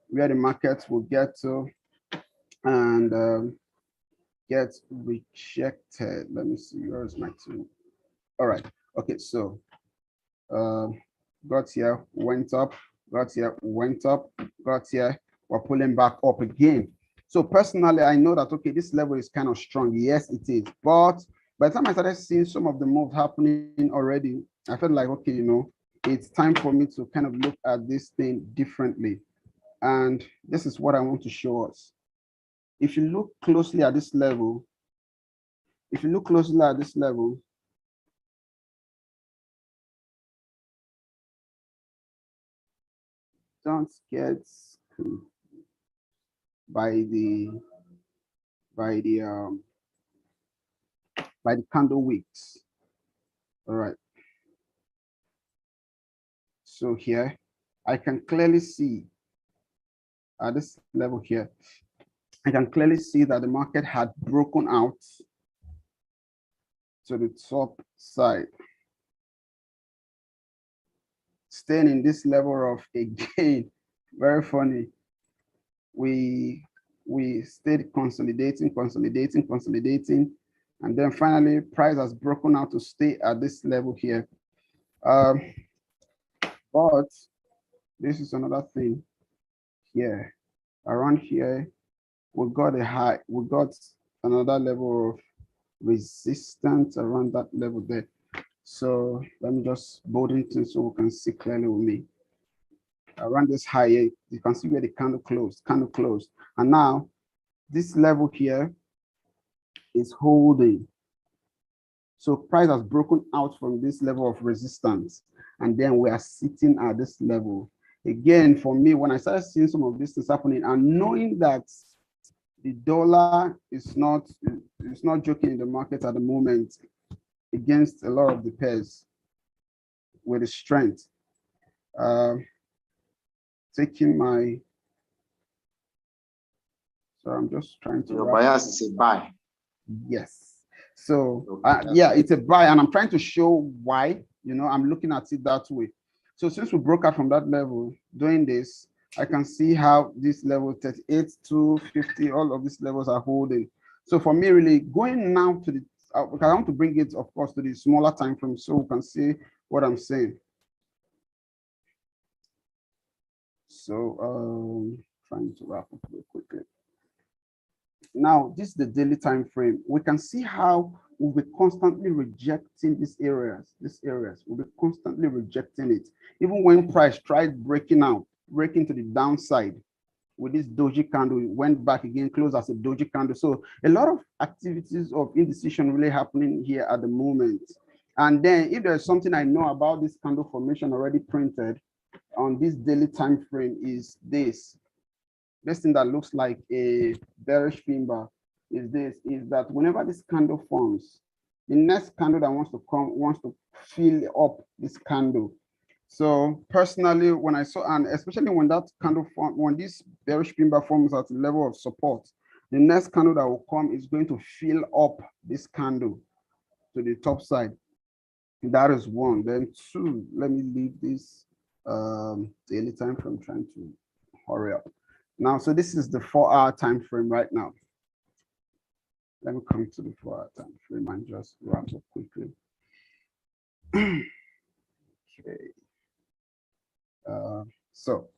[SPEAKER 9] where the market will get to and get rejected. Let me see, where's my tool? All right, okay, so got here, went up, got here, went up, got here, we're pulling back up again. So personally, I know that, okay, this level is kind of strong. Yes, it is. But by the time I started seeing some of the moves happening already, I felt like, okay, it's time for me to kind of look at this thing differently. And this is what I want to show us. If you look closely at this level, don't get by the candle wicks. All right. So here, I can clearly see at this level here, I can clearly see that the market had broken out to the top side, staying in this level of, again, very funny. We stayed consolidating, and then finally price has broken out to stay at this level here. But this is another thing here. Around here, we got a high, we got another level of resistance around that level there. So let me just bold into so we can see clearly with me. Around this high, you can see where the candle closed. And now this level here is holding. So price has broken out from this level of resistance, and then we are sitting at this level. Again, for me, when I started seeing some of these things happening and knowing that the dollar is not joking in the market at the moment against a lot of the pairs with the strength, taking my, so I'm just trying to.
[SPEAKER 3] Your bias is a buy.
[SPEAKER 9] Yes. So
[SPEAKER 3] Okay,
[SPEAKER 9] yeah, it's a buy, and I'm trying to show why. I'm looking at it that way. So since we broke out from that level, doing this, I can see how this level 38 to 50, all of these levels are holding. So for me, really going now to the, I want to bring it, of course, to the smaller time frame so we can see what I'm saying. So trying to wrap up real quickly. Now, this is the daily time frame. We can see how we'll be constantly rejecting these areas. We'll be constantly rejecting it. Even when price tried breaking to the downside with this doji candle, it went back again, closed as a doji candle. So a lot of activities of indecision really happening here at the moment. And then if there's something I know about this candle formation already printed on this daily time frame is this thing that looks like a bearish pin bar is that whenever this candle forms, the next candle that wants to come wants to fill up this candle. So personally, when I saw, and especially when that candle form, when this bearish pin bar forms at the level of support, the next candle that will come is going to fill up this candle to the top side. That is one. Then two, let me leave this daily time frame, trying to hurry up. Now, so this is the 4-hour time frame right now. Let me come to the 4-hour time frame and just wrap up quickly. Okay. So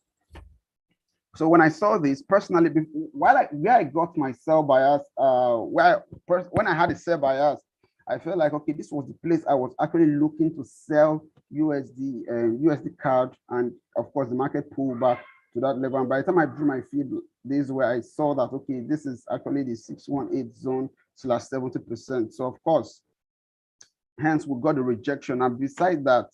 [SPEAKER 9] So when I saw this personally, where I got my sell bias, when I had a sell bias, I felt like, okay, this was the place I was actually looking to sell USD and USD card, and of course the market pulled back to that level. And by the time I drew my feed this way, I saw that, okay, this is actually the 618 zone slash 70%. So of course, hence we got the rejection. And beside that,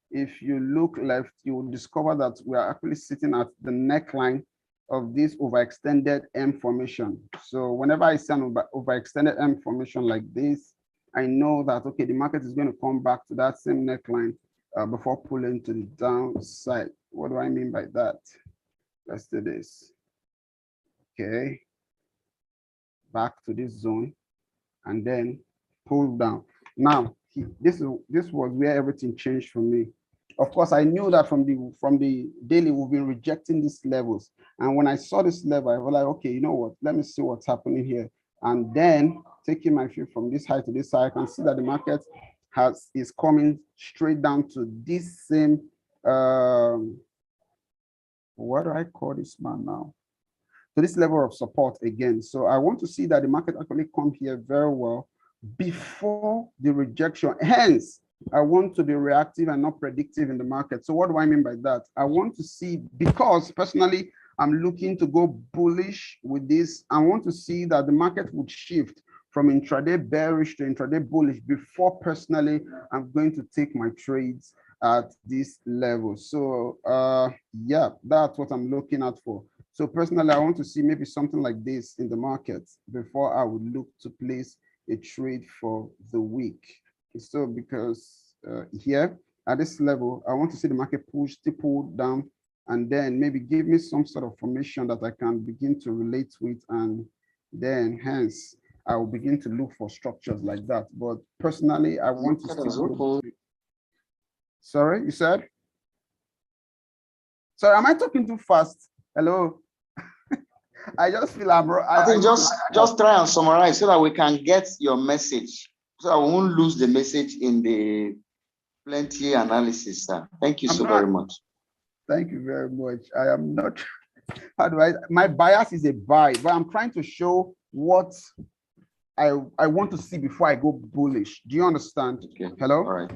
[SPEAKER 9] if you look left, you will discover that we are actually sitting at the neckline of this overextended M formation. So whenever I see an overextended M formation like this, I know that, okay, the market is going to come back to that same neckline before pulling to the downside. What do I mean by that? Let's do this. Okay. Back to this zone and then pull down. Now, this was where everything changed for me. Of course, I knew that from the daily, we've been rejecting these levels. And when I saw this level, I was like, okay, you know what? Let me see what's happening here. And then taking my view from this high to this high, I can see that the market is coming straight down to this same, what do I call this man now? To this level of support again. So I want to see that the market actually come here very well before the rejection. Hence, I want to be reactive and not predictive in the market. So what do I mean by that? I want to see, because personally, I'm looking to go bullish with this. I want to see that the market would shift from intraday bearish to intraday bullish before personally I'm going to take my trades at this level. So yeah, that's what I'm looking at for. So personally, I want to see maybe something like this in the market before I would look to place a trade for the week. So because here at this level, I want to see the market push, pull down, and then maybe give me some sort of formation that I can begin to relate with, and then hence I will begin to look for structures like that. But personally, I want to see. Sorry, you said? Sorry, am I talking too fast? Hello? I just feel
[SPEAKER 3] I think just try and summarize so that we can get your message, so that we won't lose the message in the plenty analysis, sir. Thank you very much.
[SPEAKER 9] Thank you very much. I am not, how do my bias is a buy, but I'm trying to show what I want to see before I go bullish. Do you understand?
[SPEAKER 3] Okay.
[SPEAKER 9] Hello?
[SPEAKER 3] All right.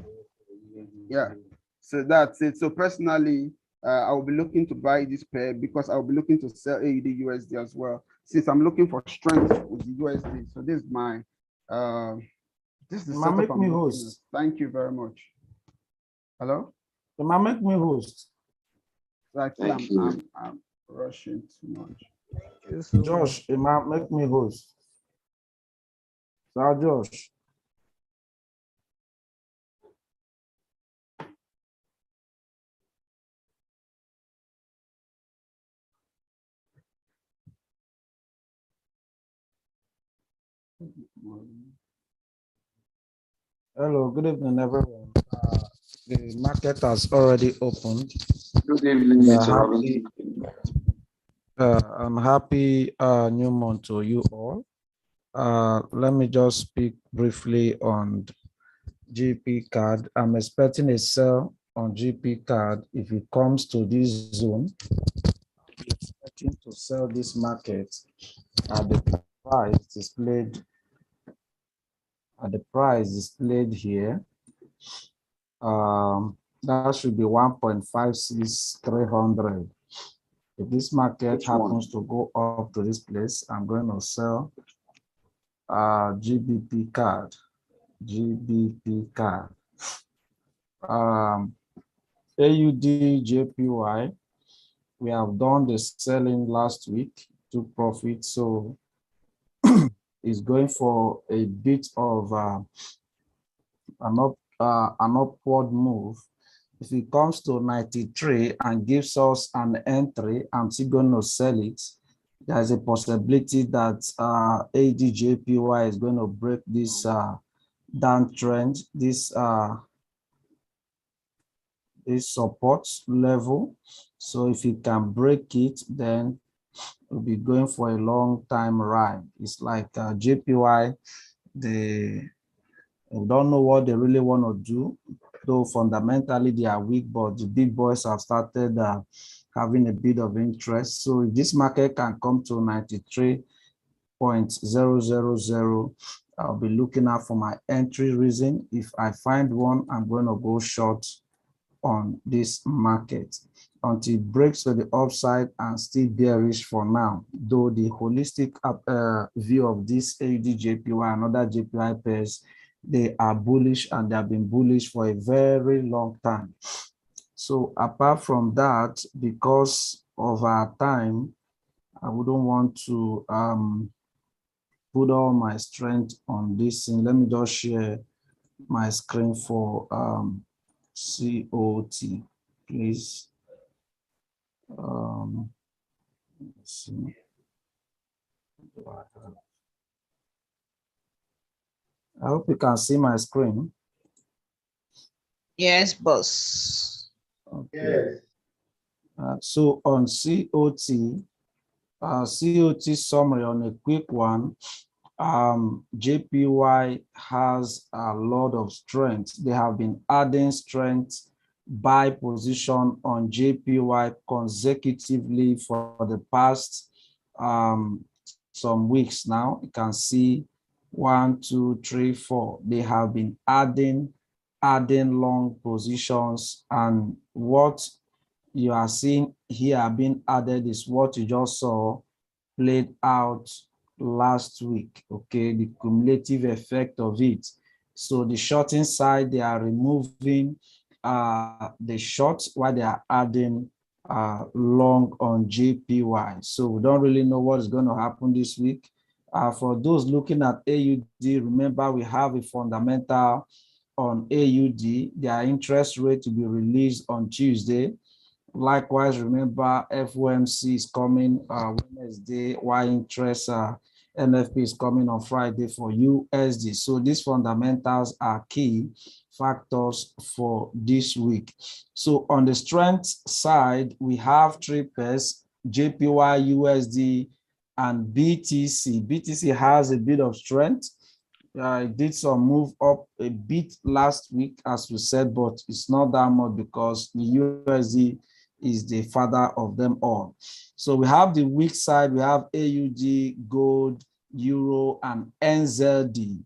[SPEAKER 9] Yeah. So that's it. So personally, I will be looking to buy this pair because I will be looking to sell AUD USD as well, since I'm looking for strength with the USD. So this is my this is the setup
[SPEAKER 7] make
[SPEAKER 9] I'm
[SPEAKER 7] me
[SPEAKER 9] looking
[SPEAKER 7] host.
[SPEAKER 9] at. Thank you very much. Hello?
[SPEAKER 7] Make me host.
[SPEAKER 9] Thank I'm rushing too much.
[SPEAKER 7] Josh, make me host. Sir Josh. Hello, good evening, everyone. The market has already opened.
[SPEAKER 3] Good evening, Mr. Robinson.
[SPEAKER 7] I'm happy new month to you all. Let me just speak briefly on GP card. I'm expecting a sell on GP card if it comes to this zone. I'm expecting to sell this market at the price displayed here. That should be 1.56300. If this market happens to go up to this place, I'm going to sell GBP card. AUD JPY, we have done the selling last week, took profit, so it's going for a bit of an upward move. If it comes to 93 and gives us an entry, I'm still going to sell it. There's a possibility that ADJPY is going to break this downtrend, this support level. So if it can break it, then we'll be going for a long time ride. It's like JPY, we don't know what they really want to do, though fundamentally they are weak, but the big boys have started having a bit of interest. So if this market can come to 93.000, I'll be looking out for my entry reason. If I find one, I'm going to go short on this market until it breaks to the upside and still bearish for now. Though the holistic view of this AUD JPY and other JPY pairs, they are bullish and they have been bullish for a very long time. So apart from that, because of our time, I wouldn't want to put all my strength on this thing. Let me just share my screen for COT, please. Let's see. I hope you can see my screen.
[SPEAKER 1] Yes, boss.
[SPEAKER 7] Okay. So on COT, COT summary on a quick one, JPY has a lot of strength. They have been adding strength buy position on JPY consecutively for the past some weeks now. You can see 1, 2, 3, 4. They have been adding long positions, and what you are seeing here being added is what you just saw played out last week. Okay, the cumulative effect of it. So the shorting side, they are removing the short while they are adding long on JPY. So we don't really know what is going to happen this week. For those looking at AUD, remember we have a fundamental on AUD, their interest rate to be released on Tuesday. Likewise, remember FOMC is coming Wednesday, while interest NFP is coming on Friday for USD. So these fundamentals are key factors for this week. So on the strength side, we have 3 pairs, JPY, USD, and BTC. BTC has a bit of strength. It did some move up a bit last week, as we said, but it's not that much because the USD is the father of them all. So we have the weak side, we have AUD, gold, euro, and NZD.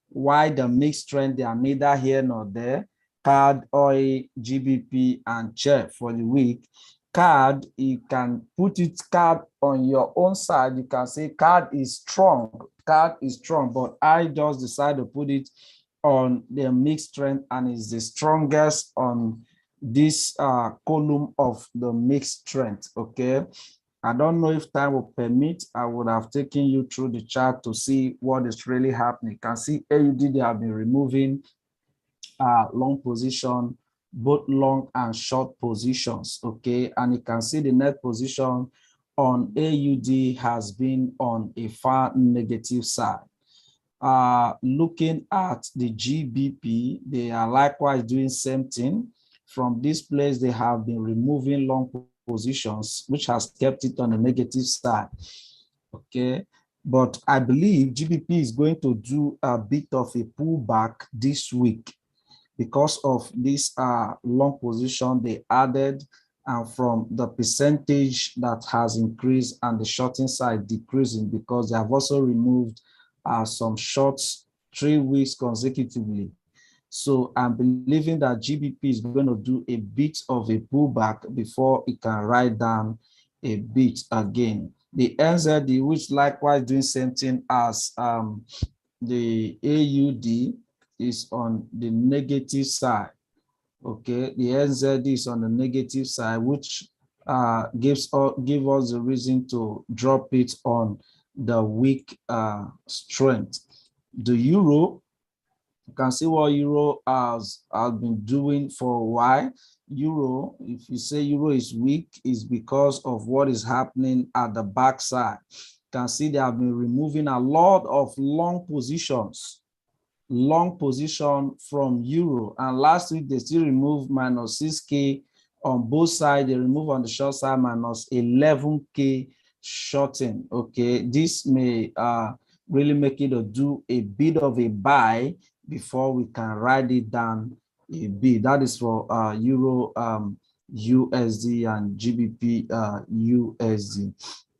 [SPEAKER 7] Why the mixed trend? They are neither here nor there. CAD, oil, GBP, and CHF for the week. CAD, you can put it CAD on your own side. You can say CAD is strong. CAD is strong, but I just decided to put it on the mixed trend, and is the strongest on this column of the mixed trend. Okay, I don't know if time will permit. I would have taken you through the chart to see what is really happening. You can see AUD, they have been removing long position, both long and short positions. Okay, and you can see the net position on AUD has been on a far negative side. Looking at the GBP, they are likewise doing same thing. From this place, they have been removing long positions, which has kept it on the negative side. Okay, but I believe GBP is going to do a bit of a pullback this week because of this long position they added, and from the percentage that has increased and the shorting side decreasing, because they have also removed some shorts 3 weeks consecutively. So I'm believing that GBP is going to do a bit of a pullback before it can ride down a bit again. The NZD, which likewise doing same thing as the AUD, is on the negative side. Okay, the NZD is on the negative side, which give us the reason to drop it on the weak strength. The euro, you can see what euro has been doing for a while. Euro, if you say euro is weak, is because of what is happening at the backside. You can see they have been removing a lot of long position from euro, and last week they still removed minus 6K on both sides. They remove on the short side minus 11K shorting. Okay, this may really make it to do a bit of a buy before we can ride it down a bit. That is for euro USD and GBP USD.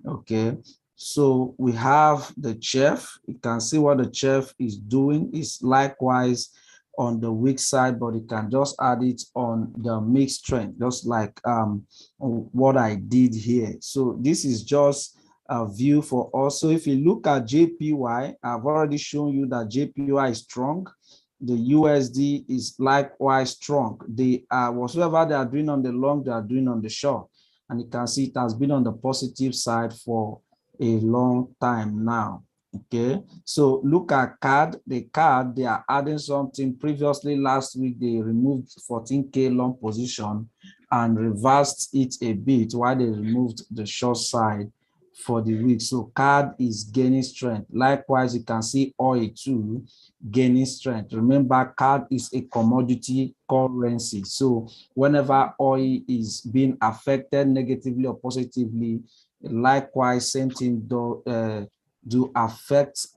[SPEAKER 7] Okay, so we have the chef. You can see what the chef is doing is likewise on the weak side, but you can just add it on the mixed trend, just like what I did here. So this is just a view for us. So if you look at JPY, I've already shown you that JPY is strong. The USD is likewise strong. They are whatsoever they are doing on the long, they are doing on the short. And you can see it has been on the positive side for a long time now. Okay, so look at CAD. The CAD, they are adding something. Previously, last week, they removed 14K long position and reversed it a bit while they removed the short side for the week. So CAD is gaining strength. Likewise, you can see oil too gaining strength. Remember, CAD is a commodity currency. So whenever oil is being affected negatively or positively, likewise, same thing do affect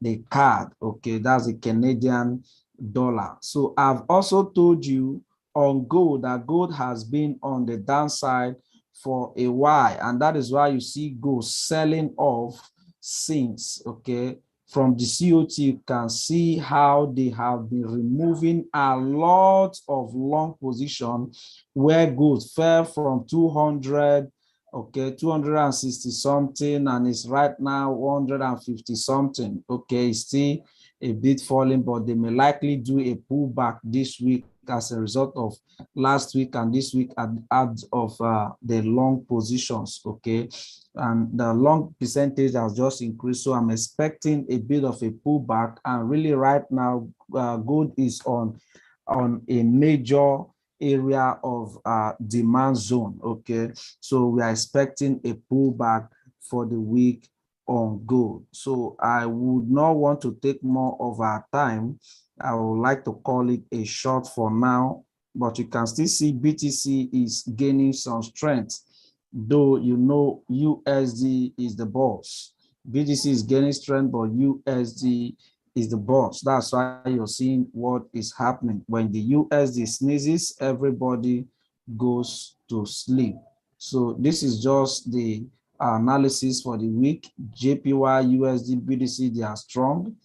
[SPEAKER 7] the CAD. Okay, that's the Canadian dollar. So I've also told you on gold that gold has been on the downside for a while, and that is why you see gold selling off since. Okay, from the COT you can see how they have been removing a lot of long position where gold fell from 200, okay, 260 something, and it's right now 150 something. Okay, it's still a bit falling, but they may likely do a pullback this week as a result of last week and this week add of the long positions. Okay, and the long percentage has just increased, so I'm expecting a bit of a pullback. And really right now gold is on a major area of demand zone. Okay, so we are expecting a pullback for the week on gold. So I would not want to take more of our time. I would like to call it a short for now, but you can still see BTC is gaining some strength, though you know USD is the boss. BTC is gaining strength, but USD is the boss. That's why you're seeing what is happening. When the USD sneezes, everybody goes to sleep. So this is just the analysis for the week. JPY, USD, BTC, they are strong.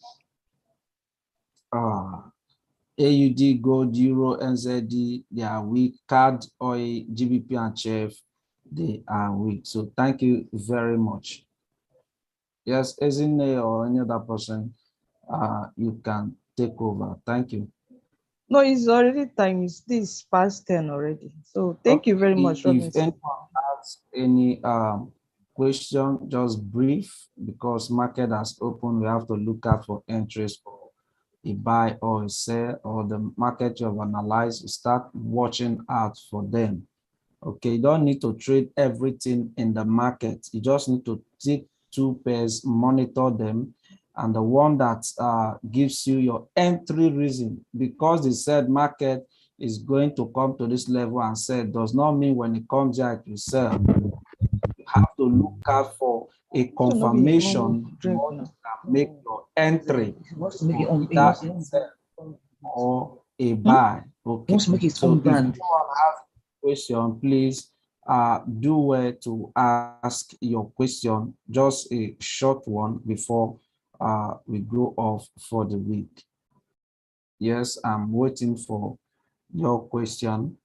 [SPEAKER 7] AUD, gold, euro, NZD, they are weak. CAD, oil, GBP, and CHF, they are weak. So thank you very much. Yes, Ezine or any other person, you can take over. Thank you.
[SPEAKER 1] No, it's already time. It's this past 10 already. So thank you very much,
[SPEAKER 7] If
[SPEAKER 1] Robinson.
[SPEAKER 7] anyone has any question, just brief, because market has opened. We have to look out for entries for a buy or a sell, or the market you have analyzed, start watching out for them. Okay, you don't need to trade everything in the market. You just need to take two pairs, monitor them, and the one that gives you your entry reason, because the said market is going to come to this level and sell, does not mean when it comes here it will sell. You have to look out for a confirmation to make your entry or a buy. Okay, so if anyone has a question, please do where to ask your question, just a short one before we go off for the week. Yes, I'm waiting for your question.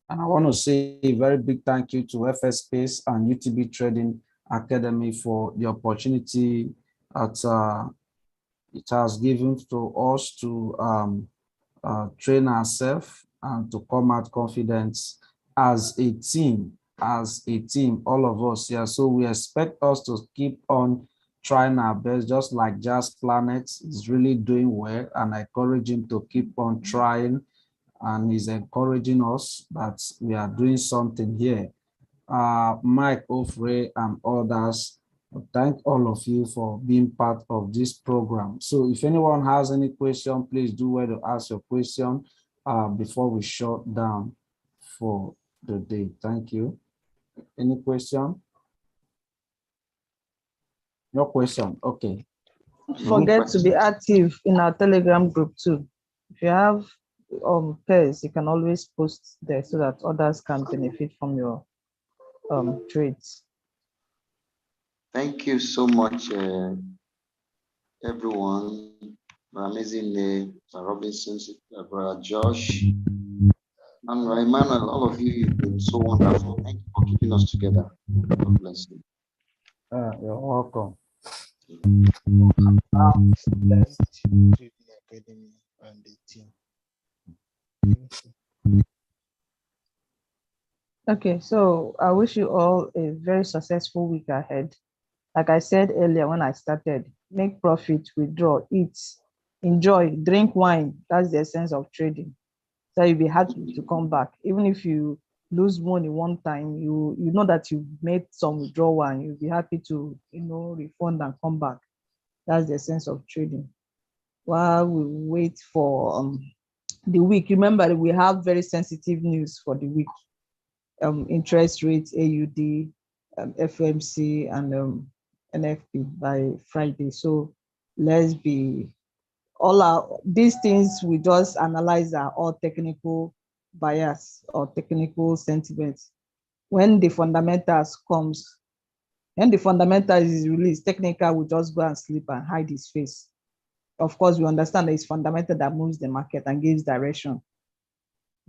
[SPEAKER 7] And I want to say a very big thank you to FS Space and UTB Trading Academy for the opportunity that it has given to us to train ourselves and to come out confident as a team, all of us here. So we expect us to keep on trying our best, just like Jazz Planet is really doing well, and I encourage him to keep on trying, and he's encouraging us that we are doing something here. Mike Ofre and others, thank all of you for being part of this program. So if anyone has any question, please do where to ask your question before we shut down for the day. Thank you. Any question? No question. Okay.
[SPEAKER 1] Don't forget to be active in our Telegram group too. If you have
[SPEAKER 10] pairs, you can always post there so that others can benefit from your trades.
[SPEAKER 3] Thank you so much, everyone. Amazing, Robinson, Brother Josh, and Emmanuel, all of you, you've been so wonderful. Thank you for keeping us together. God bless you.
[SPEAKER 7] You're welcome.
[SPEAKER 8] Blessed JP Academy and the team.
[SPEAKER 10] Okay, so I wish you all a very successful week ahead. Like I said earlier when I started, make profit, withdraw, eat, enjoy, drink wine. That's the essence of trading. So you'll be happy to come back. Even if you lose money one time, you know that you made some withdrawal and you'll be happy to refund and come back. That's the essence of trading. While we wait for the week, remember that we have very sensitive news for the week. Interest rates, AUD, FOMC, and NFP by Friday. So let's be these things we just analyze are all technical bias or technical sentiments. When the fundamentals is released, technical will just go and sleep and hide his face. Of course, we understand that it's fundamental that moves the market and gives direction.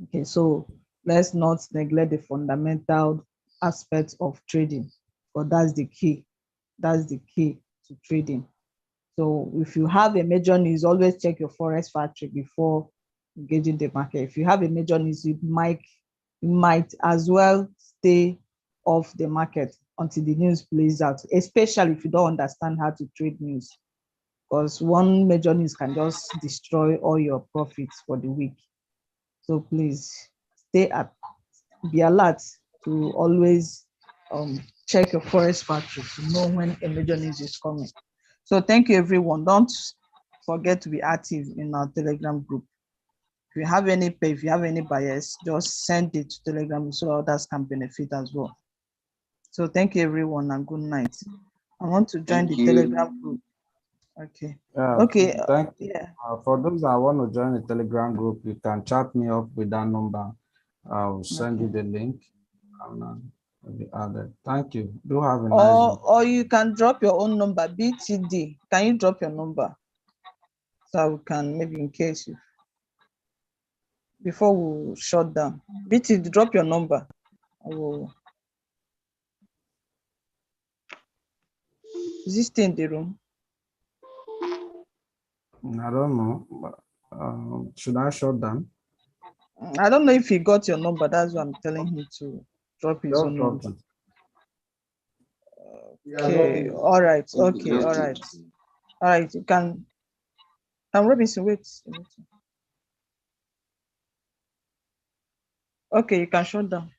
[SPEAKER 10] Okay, so let's not neglect the fundamental aspects of trading, but that's the key. That's the key to trading. So if you have a major news, always check your forex factory before engaging the market. If you have a major news, you might as well stay off the market until the news plays out, especially if you don't understand how to trade news, because one major news can just destroy all your profits for the week. So please be alert to always check your forex factory to know when a major news is coming. So thank you, everyone. Don't forget to be active in our Telegram group. If you have any pay, if you have any bias, just send it to Telegram so others can benefit as well. So thank you, everyone, and good night. I want to join the Telegram group. Okay. Okay.
[SPEAKER 7] Thank you. For those that want to join the Telegram group, you can chat me up with that number. I'll send you the link and be added. Thank you. Do have a nice day.
[SPEAKER 10] Or you can drop your own number, BTD. Can you drop your number? So we can maybe in case you before we shut down. BTD, drop your number. Is he still in the room?
[SPEAKER 7] I don't know, but should I shut down?
[SPEAKER 10] I don't know if he got your number. That's why I'm telling him to drop his own number. Okay, all right. Okay, all right. All right, you can. Robinson, wait. Okay, you can shut down.